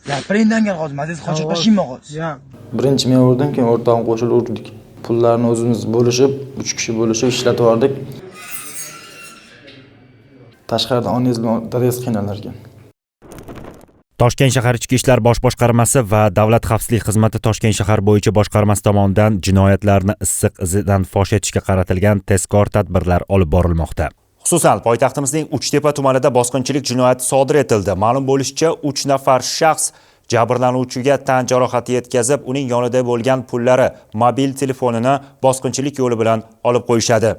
Gapiringdan hozir, mazasiz qochib mashina hozir. Birinchi men urdim, keyin o'rtog'im qo'shilib urdik. Pullarni o'zimiz bo'lishib, 3 kishi bo'lishib ishlatib yubordik. Tashqarida onangiz bilan dadasi qiynalar ekan. Toshkent shahar Ichki ishlar bosh boshqarmasi va Davlat xavfsizlik xizmati Toshkent shahar bo'yicha boshqarmasi tomonidan jinoyatlarni issiq izidan fosh etishga qaratilgan tezkor tadbirlar olib borilmoqda. Xususan, poytaxtimizning Uchtepa tumanida bosqinchilik jinoyati sodir etildi. Ma'lum bo'lishicha, 3 nafar shaxs jabrlanuvchiga tan jarohati yetkazib, uning yonida bo'lgan pullari, mobil telefonini bosqinchilik yo'li bilan olib qo'yishadi.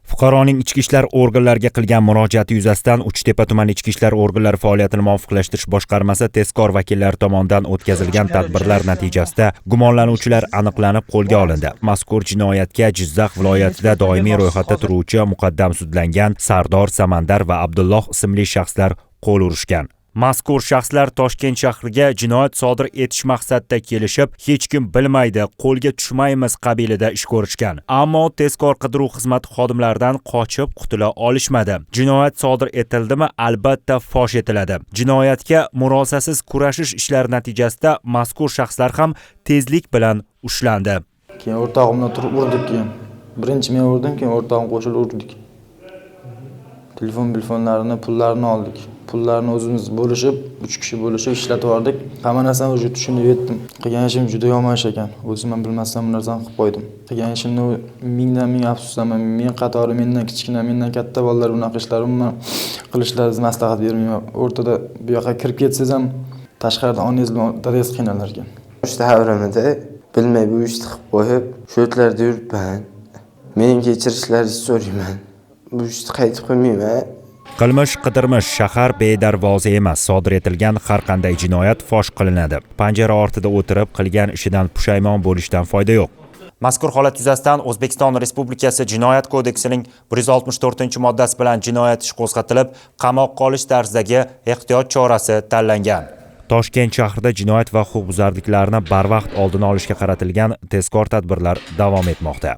Fuqaroning ichki ishlar organlariga qilgan murojaati yuzasidan Uchtepa tuman ichki ishlar organlari faoliyatini muvofiqlashtirish boshqarmasi tezkor vakillari tomonidan o'tkazilgan tadbirlar natijasida gumonlanuvchilar aniqlanib qo'lga olindi. Mazkur jinoyatga Jizzax viloyatida doimiy ro'yxatda turuvchi muqaddam sudlangan Sardor Samandar va Abdulloh ismli shaxslar qo'l urishgan. Mazkur shaxslar Toshkent shahriga jinoyat sodir etish maqsadida kelishib, hech kim bilmaydi, qo'lga tushmaymiz qabilida ish ko'rishgan. Ammo tezkor qidiruv xizmati xodimlaridan qochib qutula olishmadi. Jinoyat sodir etildimi, albatta fosh etiladi. Jinoyatga murosasiz kurashish ishlari natijasida mazkur shaxslar ham tezlik bilan ushlandi. Keyin o'rtog'im bilan turib urdik keyin. Birinchi men urdim, keyin o'rtog'im qo'shilib urdik. Telefonlarini, pullarini oldik. Pullarni o'zimiz bo'lishib, 3 kishi bo'lishib ishlatib yubordik. Hamma narsani o'zi tushunib yetdim. Qilgan ishim juda yomon ish ekan. O'zim ham bilmasam bu narsani qilib qo'ydim. Qilgan ishimni mingdan ming afsusdaman. Men qatori mendan kichkina, mendan katta bolalar bunaqa ishlarni qilishlarini maslahat bermayman. O'rtada bu yoqqa kirib ketsangiz ham tashqarida onangiz bilan dadasi qiynalar ekan. O'sha davrimda bilmay bu ishni qilib qo'yib, shu yerlarda yuribman. Mening kechirishlaringizni so'rayman. Bu ishni qaytib qilmayman. Qilmish qidirmish shahar bedarvoza emas. Sodir etilgan har qanday jinoyat fosh qilinadi. Panjara ortida o'tirib qilgan ishidan pushaymon bo'lishdan foyda yo'q. Mazkur holat yuzasidan O'zbekiston Respublikasi Jinoyat kodeksining 164-moddasi bilan jinoyat ishi qo'zg'atilib, qamoqqa olish tarzidagi ehtiyot chorasi tanlangan. Toshkent shahrida jinoyat va huquqbuzarliklarni barvaqt oldini olishga qaratilgan tezkor tadbirlar davom etmoqda.